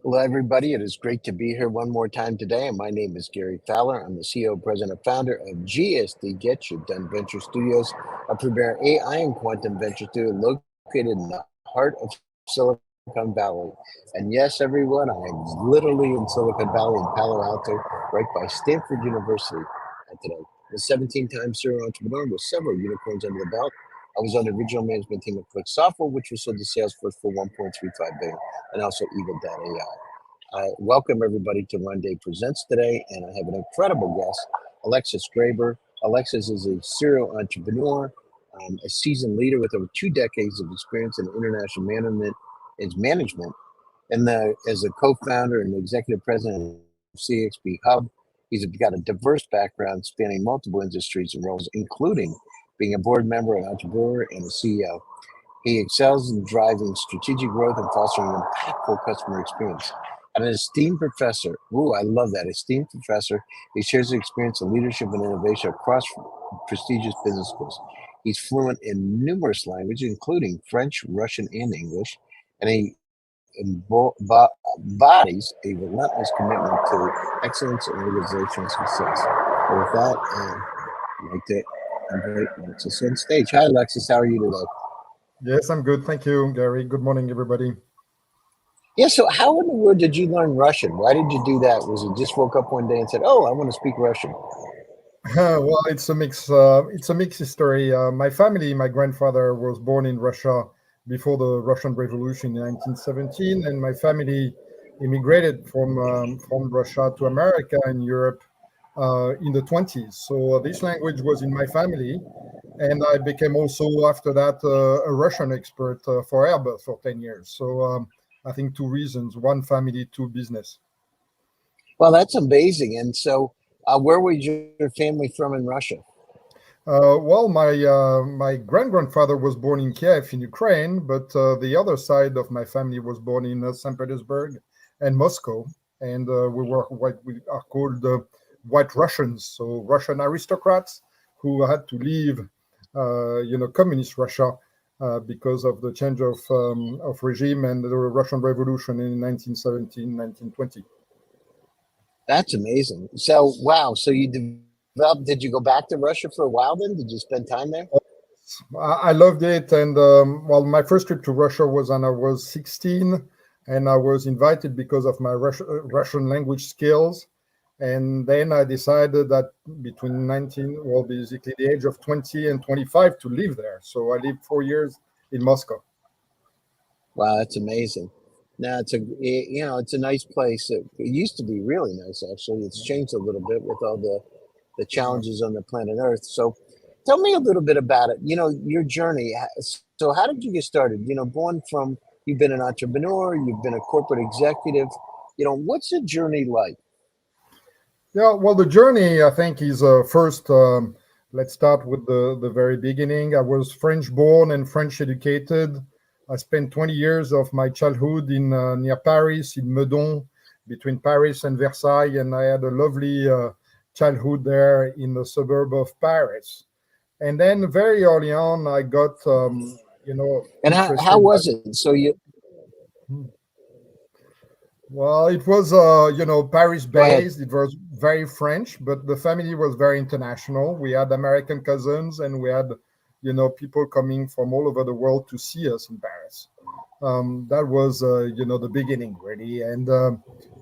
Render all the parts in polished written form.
Hello, everybody. It is great to be here one more time today. And my name is Gary Fowler. I'm the CEO, President, and Founder of GSD Get You Done Venture Studios, a premier AI and quantum venture studio located in the heart of Silicon Valley. And yes, everyone, I am literally in Silicon Valley in Palo Alto, right by Stanford University today. The 17-time serial entrepreneur with several unicorns under the belt. I was on the original management team of Click Software, which was sold to Salesforce for $1.35 billion, and also Evil.ai. Welcome everybody to Runday Presents today, and I have an incredible guest, Alexis Grabar. Alexis is a serial entrepreneur, a seasoned leader with over 2 decades of experience in international management, and as a co-founder and executive president of CXB HUB. He's got a diverse background spanning multiple industries and roles, including being a board member, an entrepreneur, and a CEO. He excels in driving strategic growth and fostering an impactful customer experience. And an esteemed professor, I love that, esteemed professor, he shares his experience in leadership and innovation across prestigious business schools. He's fluent in numerous languages, including French, Russian, and English, and he embodies a relentless commitment to excellence and organizational success. And with that, I'd like to invite Alexis on stage. Hi, Alexis. How are you today? Yes, I'm good. Thank you, Gary. Good morning, everybody. Yeah, so how in the world did you learn Russian? Why did you do that? Was it just woke up one day and said, "Oh, I want to speak Russian"? Well, it's a mix. It's a mixed story. My family, my grandfather was born in Russia before the Russian Revolution in 1917, and my family immigrated from Russia to America and Europe in the 20s. So this language was in my family, and I became also after that a Russian expert for Airbus for 10 years. So I think 2 reasons: one family, 2 business. Well, that's amazing. And so, where was your family from in Russia? Well, my grandfather was born in Kiev in Ukraine, but the other side of my family was born in St. Petersburg and Moscow, and we were what we are called White Russians, so Russian aristocrats who had to leave, communist Russia because of the change of regime and the Russian Revolution in 1917, 1920. That's amazing. So, wow. So you developed, did you go back to Russia for a while then? Did you spend time there? I loved it, and well, my first trip to Russia was when I was 16, and I was invited because of my Russian language skills. And then I decided that between 19, well, basically the age of 20 and 25 to live there. So I lived 4 years in Moscow. Wow, that's amazing. Now it's a nice place. It used to be really nice, actually. It's changed a little bit with all the challenges on the planet Earth. So, tell me a little bit about it. Your journey. So, how did you get started? Going from you've been an entrepreneur, you've been a corporate executive. What's the journey like? Yeah, well, the journey, I think, is first, let's start with the very beginning. I was French born and French educated. I spent 20 years of my childhood in near Paris, in Meudon, between Paris and Versailles, and I had a lovely childhood there in the suburb of Paris. And then very early on, I got, And how was it? So you Well, it was, Go ahead. Paris-based. It was very French, but the family was very international. We had American cousins, and we had, people coming from all over the world to see us in Paris. That was, the beginning, really. And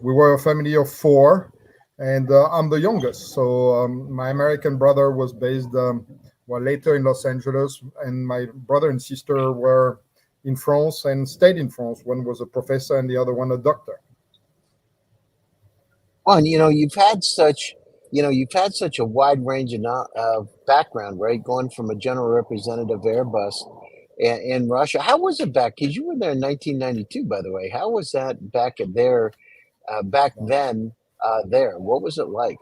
we were a family of 4, and I'm the youngest. So my American brother was based, later in Los Angeles, and my brother and sister were in France and stayed in France. One was a professor, and the other one a doctor. Well, and you've had such a wide range of background, right? Going from a general representative of Airbus in Russia. How was it back? Because you were there in 1992, by the way. How was that back then? There, what was it like?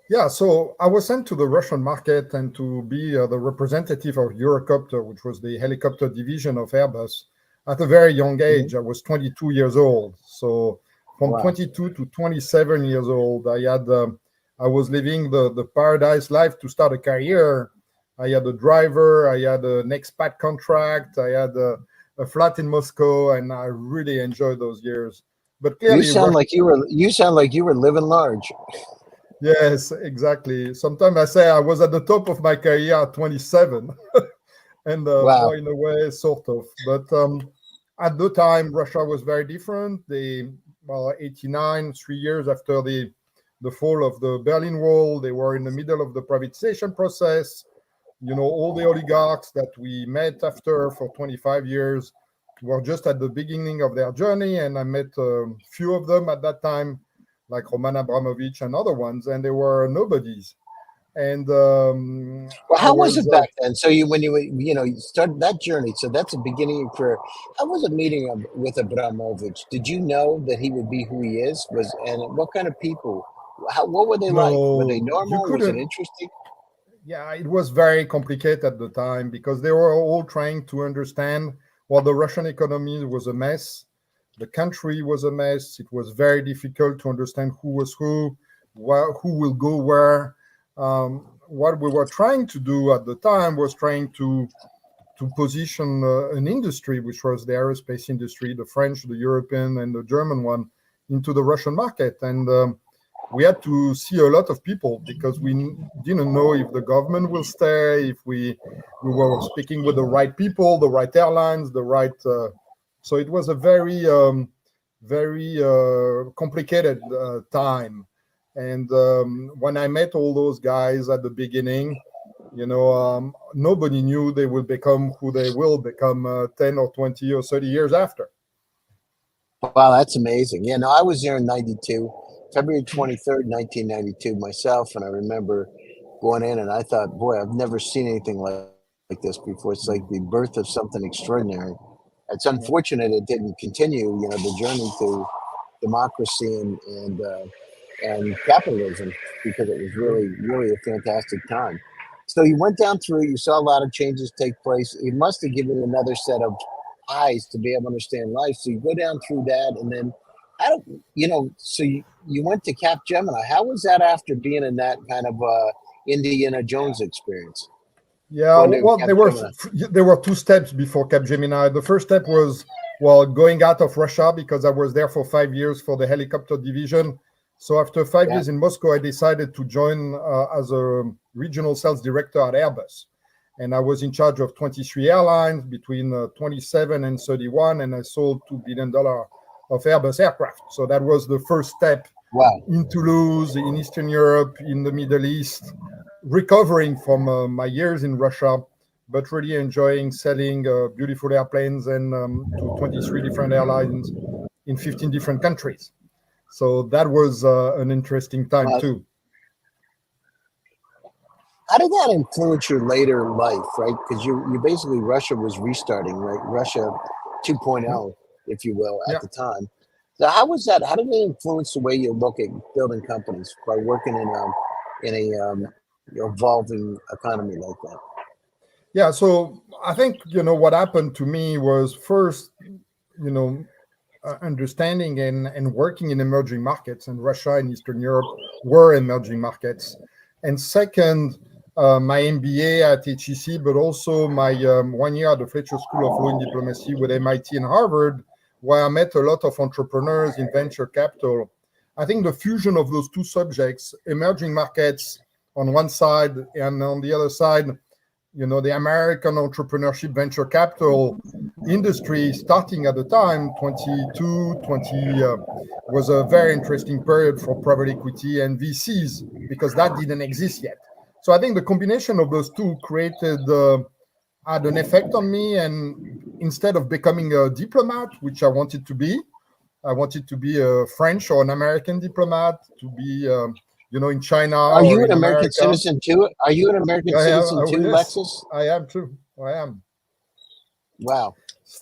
Yeah, so I was sent to the Russian market and to be the representative of Eurocopter, which was the helicopter division of Airbus, at a very young Hmm. age. I was 22 years old. So from Wow. 22 to 27 years old, I was living the paradise life to start a career. I had a driver, I had an expat contract, I had a flat in Moscow, and I really enjoyed those years. But You clearly, sound like you were living large. yes, exactly. Sometimes I say I was at the top of my career at 27, and Wow. well, in a way, sort of. But at the time, Russia was very different. They, well, 89, 3 years after the fall of the Berlin Wall, they were in the middle of the privatization process. All the oligarchs that we met after for 25 years were just at the beginning of their journey, and I met a few of them at that time, like Roman Abramovich and other ones, and they were nobodies. And Well, I how was was it back then? So you, when you started that journey, so that's the beginning of your career. How was it meeting with Abramovich? Did you know that he would be who he is? And what kind of people? What were they like? Were they no, you normal? Was it couldn't. interesting? Yeah, it was very complicated at the time because they were all trying to understand, well, the Russian economy was a mess. The country was a mess. It was very difficult to understand who was who will go where. What we were trying to do at the time was trying to position an industry, which was the aerospace industry, the French, the European, and the German one, into the Russian market. And we had to see a lot of people because we didn't know if the government will stay, if we were speaking with the right people, the right airlines, the right. So it was a very complicated time. And when I met all those guys at the beginning, nobody knew they will become who they will become 10 or 20 or 30 years after. Wow, that's amazing. Yeah, no, I was there in '92, February 23rd, 1992, myself, and I remember going in, and I thought, boy, I've never seen anything like this before. It's like the birth of something extraordinary. It's unfortunate it didn't continue, the journey to democracy and capitalism, because it was really, really a fantastic time. So you went down through, you saw a lot of changes take place. It must have given you another set of eyes to be able to understand life. So you go down through that, and then I don't, so you went to Cap Gemini. How was that after being in that kind of Indiana Jones experience? Yeah, Going to well, Cap Gemini. there were two steps before Capgemini. The first step was, well, going out of Russia because I was there for 5 years for the helicopter division. So after 5 years in Moscow, I decided to join as a regional sales director at Airbus. And I was in charge of 23 airlines between 27 and 31, and I sold $2 billion of Airbus aircraft. So that was the first step in Toulouse, in Eastern Europe, in the Middle East, recovering from my years in Russia, but really enjoying selling beautiful airplanes and to 23 different airlines in 15 different countries. So that was an interesting time too. How did that influence your later life, right? Because you basically, Russia was restarting, right? Russia 2.0, if you will, at the time. So how was that? How did it influence the way you look at building companies by working in a evolving economy like that? Yeah, so I think what happened to me was first, understanding and working in emerging markets, and Russia and Eastern Europe were emerging markets. And second, my MBA at HEC, but also my 1 year at the Fletcher School of Law and Diplomacy with MIT and Harvard, where I met a lot of entrepreneurs in venture capital. I think the fusion of those two subjects, emerging markets on one side and on the other side, the American entrepreneurship venture capital industry starting at the time, 22, 20, was a very interesting period for private equity and VCs because that didn't exist yet. So I think the combination of those two had an effect on me. And instead of becoming a diplomat, which I wanted to be a French or an American diplomat, to be in China Are or you an in American America. citizen too? Are you an American citizen too, Yes, Alexis? I am too. I am. Wow.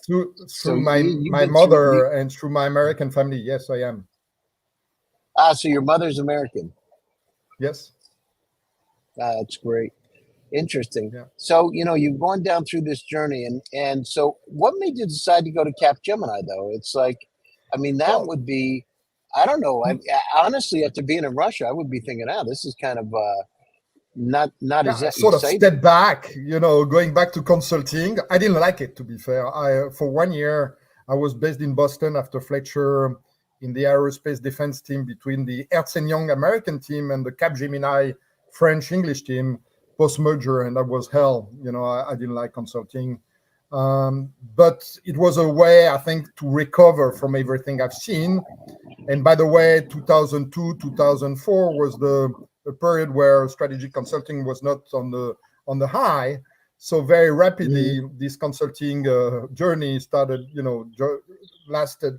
Through So you've my been through. mother and through my American family. Yes, I am. So your mother's American. Yes. That's great. Interesting. Yeah. So, you've gone down through this journey, and so what made you decide to go to Capgemini though? It's like, that would be, I don't know. Honestly, after being in Russia, I would be thinking, this is kind of not as sort of exciting. step back, going back to consulting. I didn't like it, to be fair. For 1 year, I was based in Boston after Fletcher in the aerospace defense team between the Ernst & Young American team and the Capgemini French English team post-merger, and that was hell. I didn't like consulting. But it was a way, I think, to recover from everything I've seen. And by the way, 2002, 2004 was the period where strategic consulting was not on the high. So very rapidly, this consulting journey started, lasted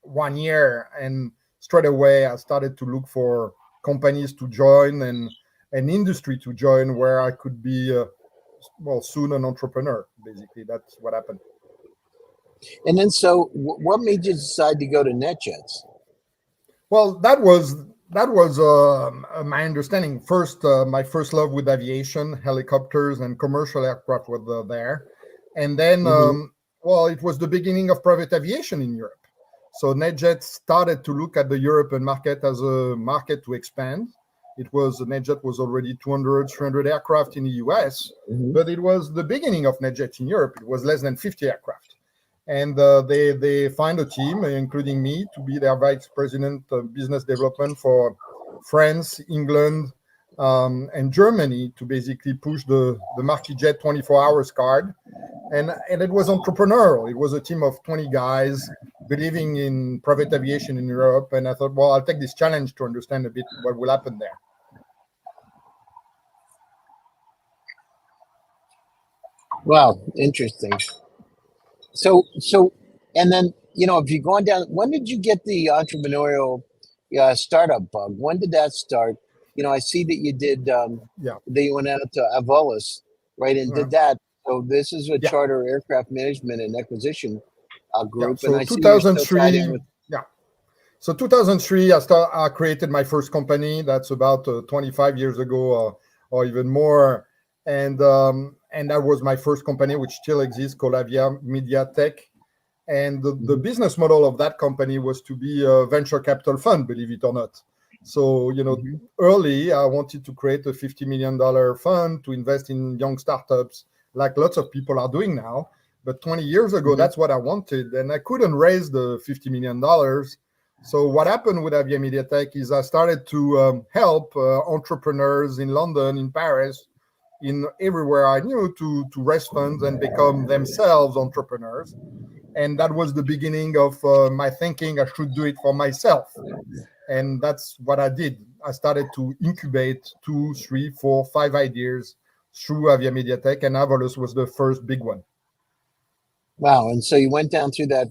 1 year. And straight away, I started to look for companies to join and an industry to join where I could be, soon an entrepreneur. Basically, that's what happened. And then, so what made you decide to go to NetJets? Well, that was my understanding. First, my first love with aviation, helicopters and commercial aircraft were there. And then, it was the beginning of private aviation in Europe. So NetJets started to look at the European market as a market to expand. NetJet was already 200, 300 aircraft in the US, but it was the beginning of NetJet in Europe. It was less than 50 aircraft. And they find a team, including me, to be their vice president of business development for France, England, and Germany to basically push the MarquisJet 24 hours card. And it was entrepreneurial. It was a team of 20 guys believing in private aviation in Europe. And I thought, well, I'll take this challenge to understand a bit what will happen there. Wow, interesting. So, and then, if you're going down, when did you get the entrepreneurial startup bug? When did that start? I see that you did, that you went out to AVOLUS, right, and did that. So this is a charter aircraft management and acquisition group. So and I 2003, So 2003, I created my first company. That's about 25 years ago or even more. And that was my first company, which still exists, called AviaMediaTech. And the business model of that company was to be a venture capital fund, believe it or not. So, early, I wanted to create a $50 million fund to invest in young startups, like lots of people are doing now. But 20 years ago, that's what I wanted. And I couldn't raise the $50 million. So what happened with AviaMediaTech is I started to help entrepreneurs in London, in Paris, in everywhere I knew to raise funds and become themselves entrepreneurs. And that was the beginning of my thinking I should do it for myself. And that's what I did. I started to incubate 2, 3, 4, 5 ideas through AviaMediaTech, and AVOLUS was the first big one. Wow. And so you went down through that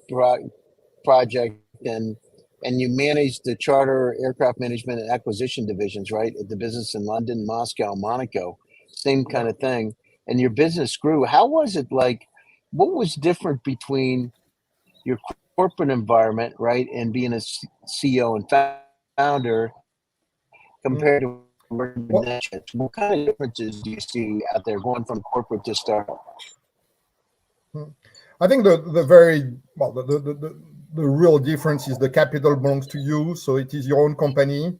project and you managed the charter aircraft management and acquisition divisions, right? At the business in London, Moscow, Monaco, same kind of thing. And your business grew. How was it like? What was different between your corporate environment, right, and being a CEO and founder compared to working with NetJets? What kind of differences do you see out there going from corporate to startup? I think the real difference is the capital belongs to you, so it is your own company.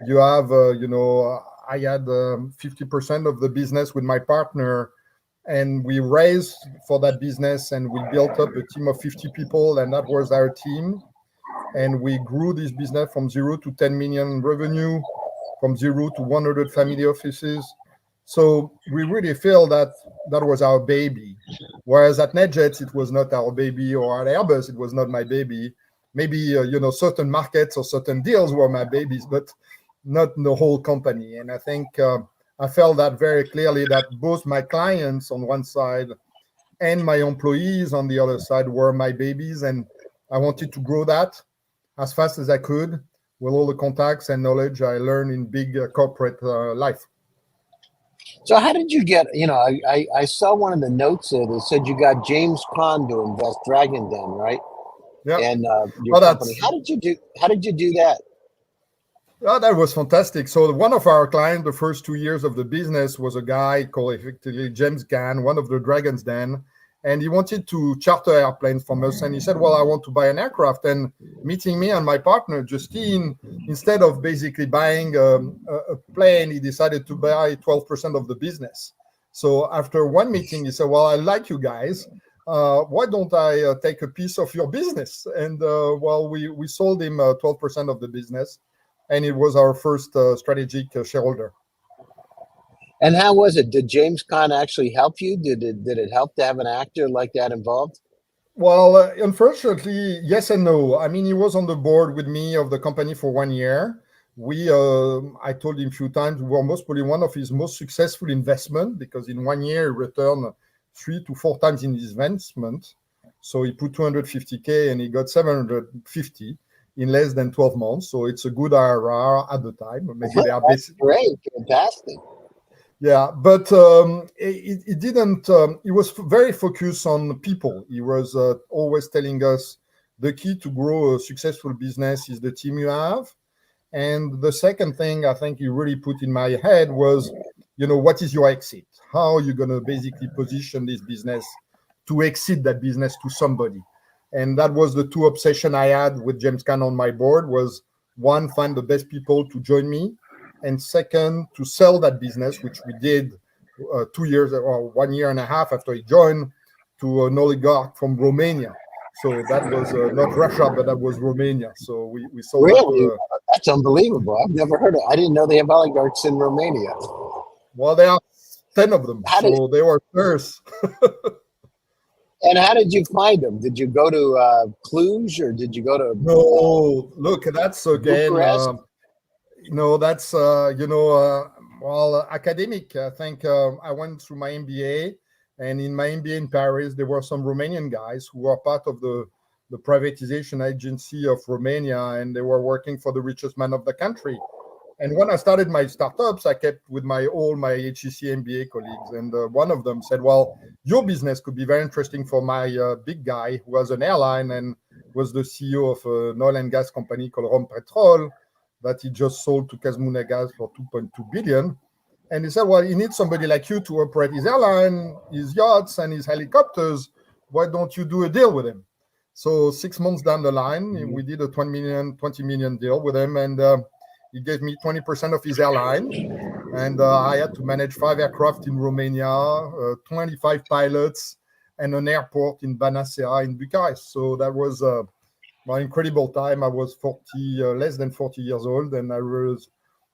You have, I had 50% of the business with my partner, and we raised for that business, and we built up a team of 50 people, and that was our team. And we grew this business from 0 to 10 million revenue, from 0 to 100 family offices. So we really feel that was our baby. Whereas at NetJets, it was not our baby, or at Airbus, it was not my baby. Maybe, certain markets or certain deals were my babies, but not the whole company. And I think I felt that very clearly, that both my clients on one side and my employees on the other side were my babies. And I wanted to grow that as fast as I could with all the contacts and knowledge I learned in big corporate life. So how did you get, I saw one of the notes there that said you got James Caan to invest Dragon Den, right? Yeah. And your company. How did you do that? Oh, that was fantastic. So one of our clients, the first 2 years of the business, was a guy called effectively James Caan, one of the Dragon's Den. And he wanted to charter airplanes from us. And he said, well, I want to buy an aircraft. And meeting me and my partner, Justine, instead of basically buying a plane, he decided to buy 12% of the business. So after one meeting, he said, well, I like you guys. why don't I take a piece of your business? And well, we sold him 12% of the business, and it was our first strategic shareholder. And how was it? Did James Caan actually help you? Did it help to have an actor like that involved? Well, unfortunately, yes and no. I mean, he was on the board with me of the company for 1 year. I told him a few times, we were most probably one of his most successful investment, because in 1 year he returned 3 to 4 times in his investment. So he put 250K and he got 750 in less than 12 months. So it's a good IRR at the time. Maybe they are great, fantastic. Yeah, but it didn't. He was very focused on people. He was always telling us the key to grow a successful business is the team you have. And the second thing I think he really put in my head was, what is your exit? How are you going to basically position this business to exit that business to somebody? And that was the two obsession I had with James Caan on my board was, one, find the best people to join me, and second, to sell that business, which we did 2 years or 1 year and a half after he joined, to an oligarch from Romania. So that was not Russia, but that was Romania. So we sold really? that. That's unbelievable. I've never heard of it. I didn't know they have oligarchs in Romania. Well, there are 10 of them. So they were first. And how did you find them? Did you go to Cluj, or did you go to? No, look, that's again. That's well, academic. I think I went through my MBA, and in my MBA in Paris, there were some Romanian guys who were part of the privatization agency of Romania, and they were working for the richest man of the country. And when I started my startups, I kept with all my HEC MBA colleagues, and one of them said, "Well, your business could be very interesting for my big guy who has an airline and was the CEO of an oil and gas company called Rompetrol that he just sold to Kazmunagas for 2.2 billion." And he said, "Well, he needs somebody like you to operate his airline, his yachts, and his helicopters. Why don't you do a deal with him?" So 6 months down the line, we did a 20 million deal with him, and he gave me 20% of his airline, and I had to manage 5 aircraft in Romania, 25 pilots, and an airport in Banasea in Bucharest. So that was my incredible time. I was less than 40 years old, and I was,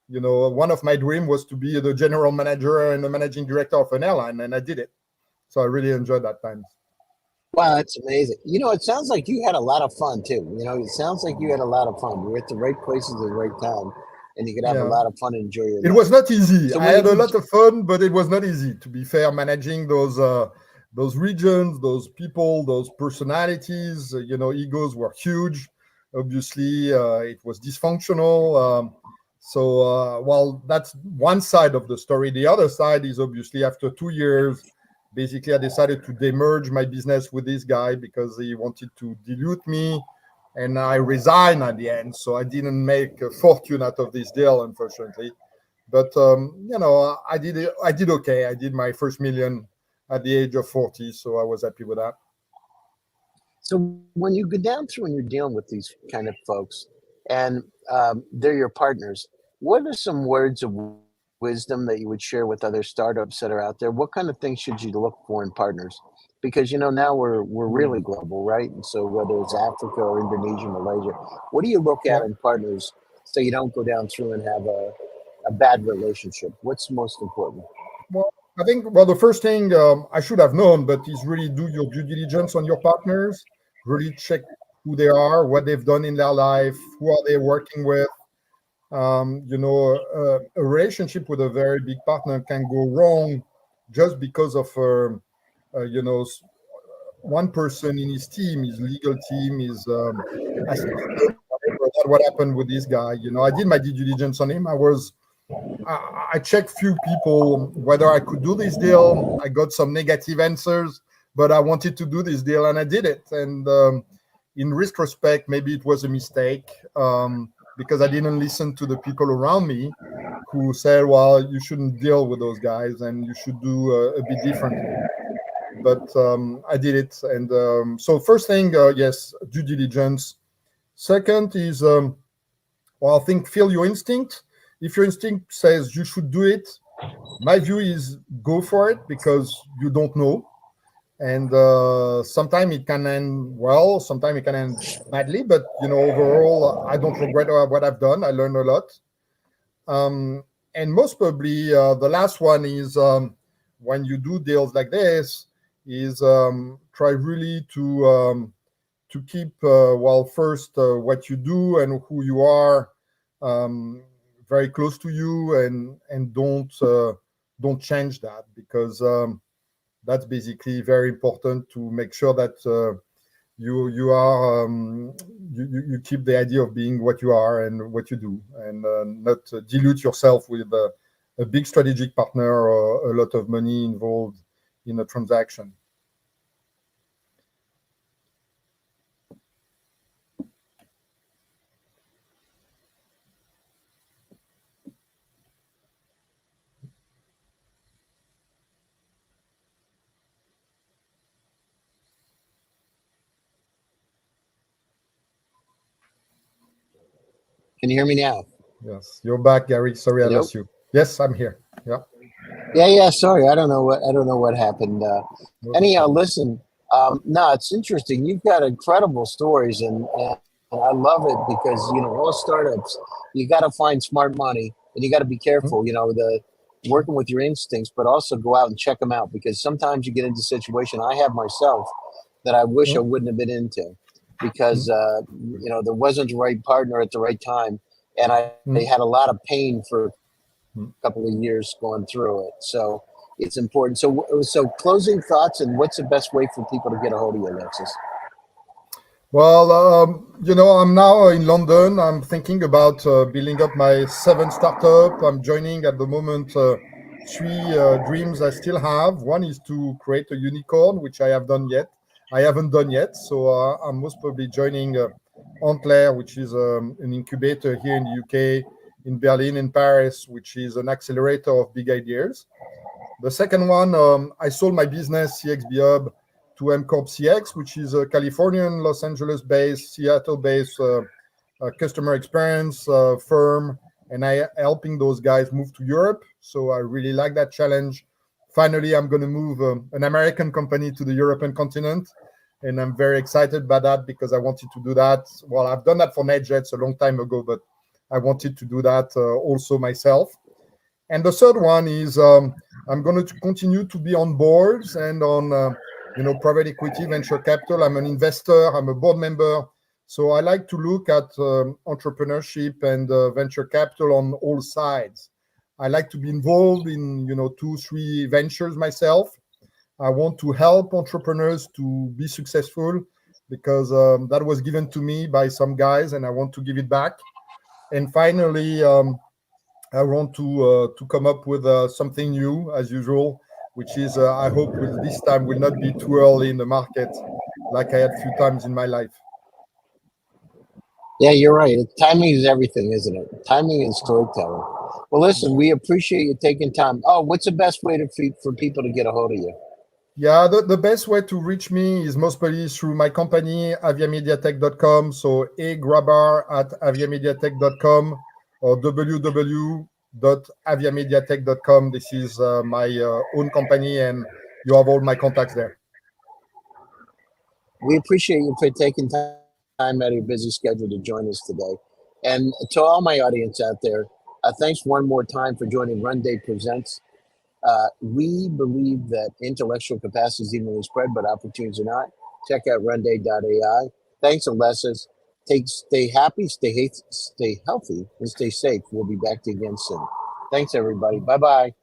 one of my dreams was to be the general manager and the managing director of an airline, and I did it. So I really enjoyed that time. Wow, that's amazing. It sounds like you had a lot of fun too. It sounds like you had a lot of fun. You were at the right places at the right time, and you could have a lot of fun and enjoy your life. It was not easy. So I had a lot of fun, but it was not easy, to be fair, managing those regions, those people, those personalities. Egos were huge. Obviously, it was dysfunctional. While that's one side of the story, the other side is obviously after 2 years, basically I decided to demerge my business with this guy because he wanted to dilute me, and I resigned at the end. So I didn't make a fortune out of this deal, unfortunately. But I did okay. I did my first million at the age of 40, so I was happy with that. So when you go down through and you're dealing with these kind of folks, and they're your partners, what are some words of wisdom that you would share with other startups that are out there? What kind of things should you look for in partners? Because now we're really global, right? And so whether it's Africa or Indonesia, Malaysia, what do you look at in partners so you don't go down through and have a bad relationship? What's most important? Well, I think the first thing I should have known, but is really do your due diligence on your partners. Really check who they are, what they've done in their life, who are they working with. A relationship with a very big partner can go wrong just because of one person in his team, his legal team, his assistant, whatever. That's what happened with this guy. I did my due diligence on him. I checked few people whether I could do this deal. I got some negative answers, but I wanted to do this deal, and I did it. And in retrospect, maybe it was a mistake. Because I didn't listen to the people around me who said, well, you shouldn't deal with those guys and you should do a bit differently. But I did it. And so first thing, yes, due diligence. Second is, I think feel your instinct. If your instinct says you should do it, my view is go for it because you don't know. And sometimes it can end well, sometimes it can end badly. But overall, I don't regret what I've done. I learned a lot. And most probably, the last one is when you do deals like this, is try really to keep first what you do and who you are very close to you, and don't change that, because that's basically very important to make sure that you are you keep the idea of being what you are and what you do, and not dilute yourself with a big strategic partner or a lot of money involved in a transaction. Can you hear me now? Yes, you're back, Gary. Sorry, Hello? I lost you. Yes, I'm here. Yeah. Yeah. Sorry, I don't know what happened. Anyhow, listen. No, it's interesting. You've got incredible stories, and I love it because all startups, you got to find smart money, and you got to be careful. The working with your instincts, but also go out and check them out, because sometimes you get into a situation I have myself that I wish I wouldn't have been into, because there wasn't the right partner at the right time, and I had a lot of pain for a couple of years going through it. So it's important. So closing thoughts, and what's the best way for people to get a hold of you, Alexis? Well, I'm now in London. I'm thinking about building up my 7th startup. I'm joining at the moment 3 dreams I still have. One is to create a unicorn, which I haven't done yet. So I'm most probably joining Antler, which is an incubator here in the UK, in Berlin, in Paris, which is an accelerator of big ideas. The second one, I sold my business, CXB HUB, to M Corp CX, which is a Californian, Los Angeles-based, Seattle-based customer experience firm, and I helping those guys move to Europe. So I really like that challenge. Finally, I'm going to move an American company to the European continent, and I'm very excited about that, because I wanted to do that. Well, I've done that for NetJets a long time ago, but I wanted to do that also myself. And the third one is I'm going to continue to be on boards and on private equity, venture capital. I'm an investor. I'm a board member. So I like to look at entrepreneurship and venture capital on all sides. I like to be involved in 2-3 ventures myself. I want to help entrepreneurs to be successful, because that was given to me by some guys, and I want to give it back. And finally, I want to come up with something new, as usual, which is I hope this time will not be too early in the market, like I had a few times in my life. Yeah, you're right. Timing is everything, isn't it? Timing is storytelling. Well, listen, we appreciate you taking time. Oh, what's the best way for people to get a hold of you? Yeah, the best way to reach me is most probably through my company, AviaMediaTech.com. So agrabar@aviamediatech.com or www.aviamediatech.com. This is my own company, and you have all my contacts there. We appreciate you for taking time out of your busy schedule to join us today. And to all my audience out there, thanks one more time for joining Runday Presents. We believe that intellectual capacity is evenly spread, but opportunities are not. Check out runday.ai. Thanks, Alexis. Stay happy, stay healthy, and stay safe. We'll be back to you again soon. Thanks, everybody. Bye-bye.